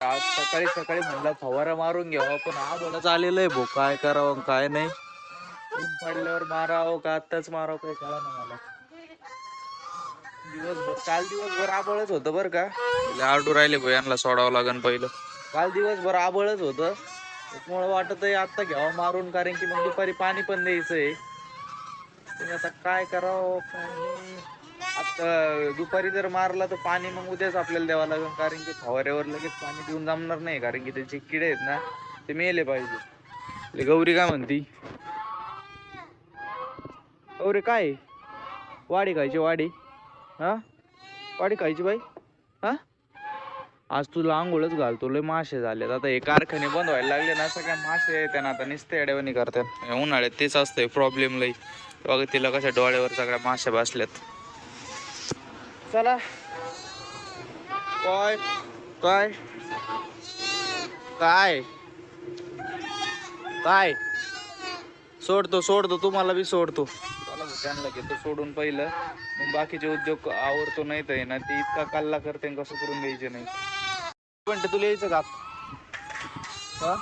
आज सकाळी सकाळी म्हणलं फवारा मारून घ्यावा, पण आजच आलेलं आहे भाऊ. काय करावं काय नाही. ऊन पडल्यावर मारावं का आत्ताच मारावं काही कळा ना मला. काल दिवसभर आबळच होतं बरं का. आरडू राहिले भाऊ, यांना सोडावं लागेल पहिलं. काल दिवसभर आबळच होतं, त्यामुळे वाटत आहे आत्ता घ्यावं मारून, कारण की मग दुपारी पाणी पण द्यायचंय. पण आता काय करावं काय नाही. आता दुपारी जर मारला तर पाणी मग उद्याच आपल्याला द्यावं लागेल, कारण की फवाऱ्यावर लगेच पाणी देऊन जमणार नाही, कारण की त्याचे किडे आहेत ना ते मेले पाहिजे. गौरी काय म्हणती? गौरी काय वाडी खायची वाडी? हा वाडी खायची बाई. हा आज तुला आंघोळच घालतो, लय मासे झालेत. आता हे कारखाने बंद व्हायला लागले ना, सगळ्या मासे त्यांना आता नुसते अडवणी करतात. उन्हाळ्यात तेच असतंय प्रॉब्लेम लई. बघा तिला कशा डोळ्यावर सगळ्या मासे बसल्यात. चला काय काय काय काय सोडतो सोडतो, तुम्हाला बी सोडतो. चला त्यांना घेतो सोडून पहिलं, मग बाकीचे उद्योग आवरतो. नाही तर ना ती इतका कल्ला करते, कसं करून द्यायचे नाही. पण तुला यायचं का? हा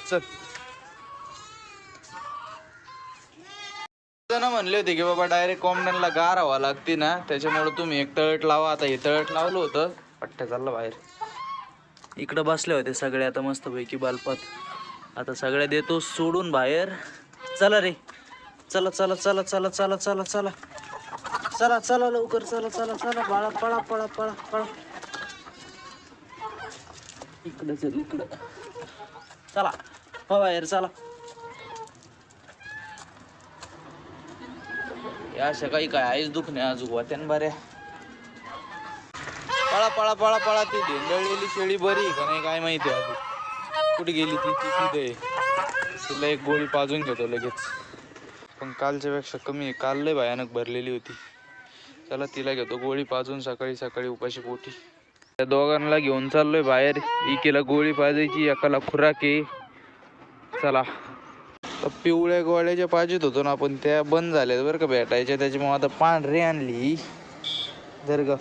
चल. जण म्हणले होते की बाबा डायरेक्ट कोंबड्यांना गार हवा लागते ना, त्याच्यामुळे तुम्ही एक तळट लावा. आता हे तळट लावलं होतं, पट्ट्या चाललं बाहेर. इकडं बसले होते सगळे आता मस्तपैकी बालपात. आता सगळ्या देतो सोडून बाहेर. चला रे, चला चला चला चला चला चला चला चला चला लवकर चला चला चला. बाळा पळा पळा पळा पळा. इकडं चल इकडं. चला हो बाहेर चला. या सकाळी काय आईच दुखणे आज होत्यान बऱ्या. पळा पळा पळा पळा. ती ढेंडळलेली शेळी बरी का नाही काय माहिती अजून कुठे गेली ती. तिथे तिला एक गोळी पाजून घेतो लगेच. पण कालच्या पेक्षा कमी आहे, काल लय भयानक भरलेली होती. चला तिला घेतो गोळी पाजून सकाळी सकाळी उपाशी पोटी. त्या दोघांना घेऊन चाललोय बाहेर. एकीला गोळी पाजायची, एकाला खुराक आहे. चला. पिवळ्या गोळ्याच्या पाजित होतो ना आपण, त्या बंद झाल्यात बरं का भेटायच्या, त्याच्यामुळे आता पांढरी आणली. जर का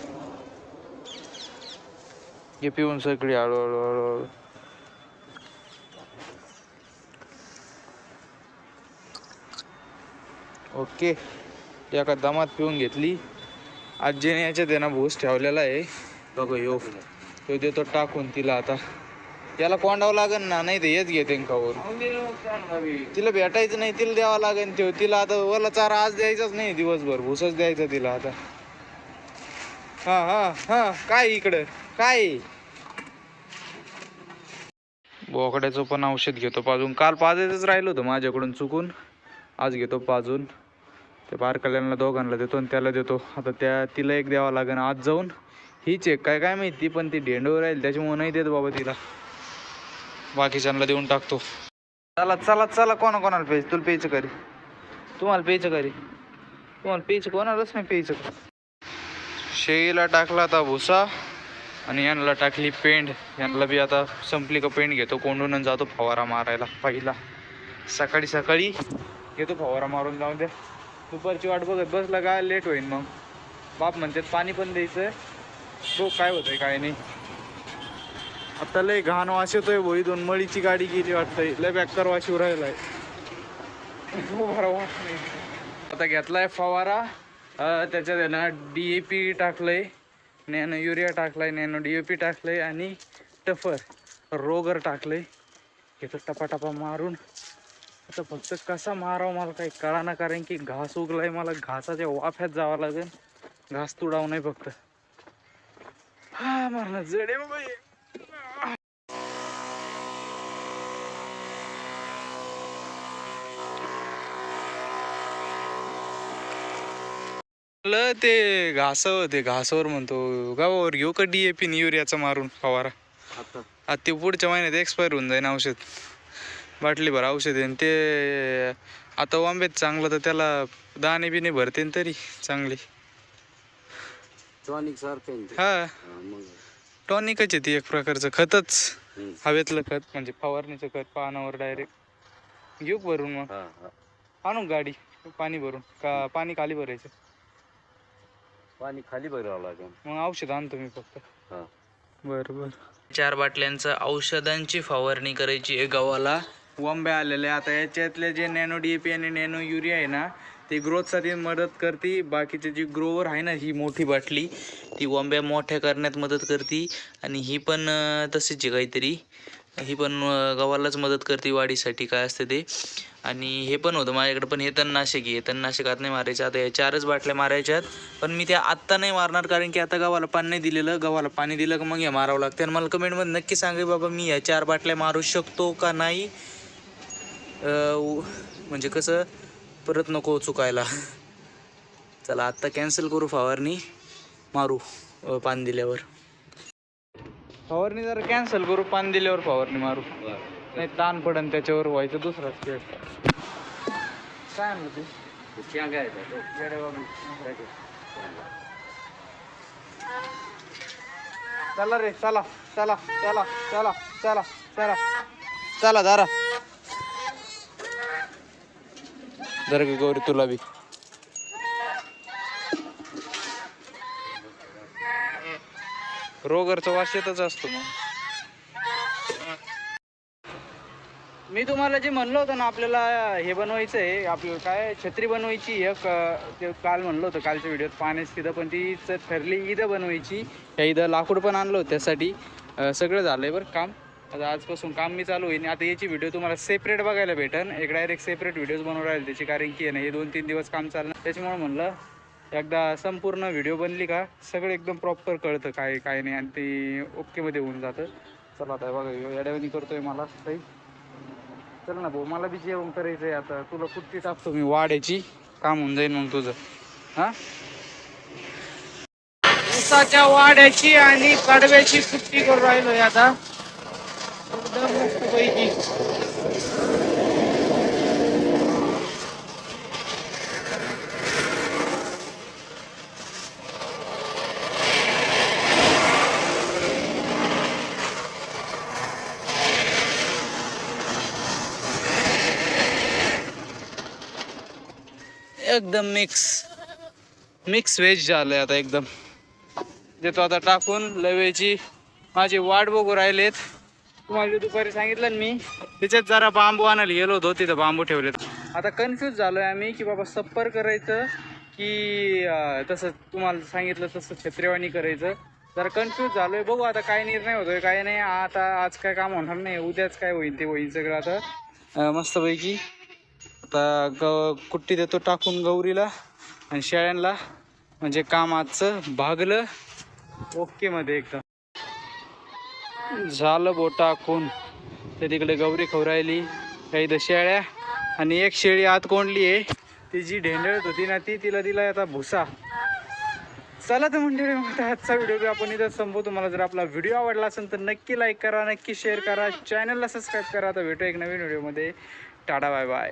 हे पिऊन सगळी हळूहळू हळूहळू. ओके, एका दमात पिऊन घेतली. आजीने याच्यात आहे ना भूस ठेवलेला आहे बघ. यो तो देतो टाकून तिला. आता याला कोंडावं लागेल ना, नाही तर हेच घेते खाऊन. तिला भेटायचं नाही, तिला द्यावं लागेल. ते तिला आता ओला चारा आज द्यायचाच नाही, दिवसभर भूसच द्यायचा तिला आता. हा हा हा. काय इकडं काय बोकड्याचं पण औषध घेतो पाजून. काल पाजायचंच राहिलं होतं माझ्याकडून चुकून, आज घेतो पाजून. त्या बारकाल्यांना दोघांना देतो आणि त्याला देतो. आता तिला एक द्यावं लागेल आज जाऊन. हीच एक काय काय माहिती, पण ती ढेंडवर राहील त्याच्यामुळे नाही देत बाबा तिला. बाकीच्यांना देऊन टाकतो. चला चला चला. कोणाला प्यायचं? तुला प्यायचं करी? तुम्हाला प्यायचं करी? तुम्हाला प्यायचं कोणालाच नाही प्यायचं. शेळीला टाकला आता भुसा आणि यांना टाकली पेंड. यांना बी आता संपली का पेंड घेतो कोंडून आणि जातो फवारा मारायला. पहिला सकाळी सकाळी घेतो फवारा मारून. जाऊन द्या, दुपारची वाट बघत बसला काय लेट होईल मग. बाप म्हणतात पाणी पण द्यायचं. बघ काय होतंय काय नाही. आता लय घाण वास येतोय भोई. दोन मळीची गाडी गेली वाटतंय, लय बेकार वाशी राहिलाय. आता घेतलाय फवारा. त्याच्यात आहे ना DAP टाकलंय, नॅनो युरिया टाकलाय, नॅनो DAP टाकलंय आणि टफर रोगर टाकलंय. घेतो टपाटपा मारून. आता फक्त कसा मारावं मला काही कळाना, कारण की घास उगलाय. मला घासाच्या वाफ्यात जावं लागेल, घास तुडाव नाही फक्त. हा मारणार जडे बाबा. ते घासावर म्हणतो गावावर घेऊ का DAP आणि युरियाचा मारून फवारा. आता ते पुढच्या महिन्यात एक्सपायर होऊन जाईन औषध. बाटली भर औषध आहे ते. आता वांब्यात चांगलं तर त्याला दाणे बिणे भरते तरी चांगली. हा टॉनिकच आहे ती, एक प्रकारचं खतच. हवेतलं खत म्हणजे फवारणीचं खत पानावर डायरेक्ट. घेऊ भरून मग आणू गाडी पाणी भरून का पाणी खाली भरायचं? पाणी खाली भरावं लागेल. मग औषध आणतो मी फक्त. बरोबर. 4 बाटल्यांचं औषधांची फवारणी करायची आहे गव्हाला. वंब्या आलेल्या आता याच्यातले जे नॅनो DAP आणि नॅनो युरिया आहे ना ते ग्रोथसाठी मदत करते. बाकीचे जी ग्रोवर आहे ना ही मोठी बाटली ती वंब्या मोठ्या करण्यात मदत करते. आणि ही पण तशीच आहे काहीतरी, ही पण गव्हालाच मदत करते वाढीसाठी काय असते ते. आणि हे पण होतं माझ्याकडे, पण हे तणनाशक आहे, तणनाशकात नाही मारायचं. आता या 4च बाटल्या मारायच्यात, पण मी त्या आत्ता नाही मारणार कारण की आता गव्हाला पाणी नाही दिलेलं. गव्हाला पाणी दिलं का मग हे मारावं लागतं. आणि मला कमेंटमध्ये नक्की सांगा बाबा मी या 4 बाटल्या मारू शकतो का नाही, म्हणजे कसं परत नको चुकायला. चला आत्ता कॅन्सल करू फवारणी, मारू पाणी दिल्यावर. फवारणी जरा कॅन्सल करू, पाणी दिल्यावर फवारणी मारू, नाही ताण पडन त्याच्यावर, व्हायचं दुसराच खेळ. काय आणलं तू? चला रे, चला चला चला चला चला चला चला दारा जर गौरी तुला बी रोगरचा वास येतच असतो. मी तुम्हाला जे म्हणलं होतं ना आपल्याला हे बनवायचं आहे, आपल्याला काय छत्री बनवायची एक, ते काल म्हणलं होतं कालच्या व्हिडिओत पाण्यास तिथं, पण तीच ठरली ईद बनवायची. त्या ईद लाकूड पण आणलं होतं त्यासाठी. सगळं झालं आहे बरं काम. आता आजपासून काम मी चालू होईल. आता याची व्हिडिओ तुम्हाला सेपरेट बघायला भेटेल, एक डायरेक्ट सेपरेट व्हिडिओज बनवून राहील त्याची, कारण की हे 2-3 दिवस काम चाललं. त्याच्यामुळे म्हणलं एकदा संपूर्ण व्हिडिओ बनली का सगळं एकदम प्रॉपर कळतं काय काय नाही, आणि ते ओकेमध्ये होऊन जातं. चला आता बघा येड्यावानी करतोय मला काही. चल ना भाऊ, मला बी जेवण करायचं आहे. आता तुला कुट्टी टाकतो मी वाड्याची, काम होऊन जाईल मग तुझं. हा, ऊसाच्या वाड्याची आणि कडव्याची कुट्टी करून राहिलोय आता एकदम मस्त पैकी. एकदम मिक्स व्हेज झालंय आता एकदम. देतो आता टाकून. लवेची माझी वाट बघू राहिलेत. तुम्हाला दुपारी सांगितलं मी त्याच्यात जरा बांबू आणायला गेलो होतो, तिथं बांबू ठेवलेत. आता कन्फ्यूज झालोय आम्ही की बाबा सप्पर करायचं की तसं तुम्हाला सांगितलं तसं छत्रीवाणी करायचं. जरा कन्फ्यूज झालोय. बघू आता काय निर्णय होतोय काय नाही. आता आज काय काम होणार नाही, उद्याच काय होईल ते होईल सगळं. आता मस्तपैकी आता कुट्टी देतो टाकून गौरीला आणि शेळ्यांना, म्हणजे काम आजचं भागलं ओके मध्ये एकदम. झालं बो टाकून. ते तिकडे गौरी खवरायली, काही इथं शेळ्या, आणि एक शेळी आत कोंडली आहे, ती जी ढेंडळत होती ना ती, तिला दिला आता भुसा. चला तर मंडळी, मग आजचा व्हिडिओ आपण इथं संपवतो. तुम्हाला जर आपला व्हिडिओ आवडला असेल तर नक्की लाईक करा, नक्की शेअर करा, चॅनलला सबस्क्राईब करा. आता भेटू एक नवीन व्हिडिओमध्ये. Tata bye bye.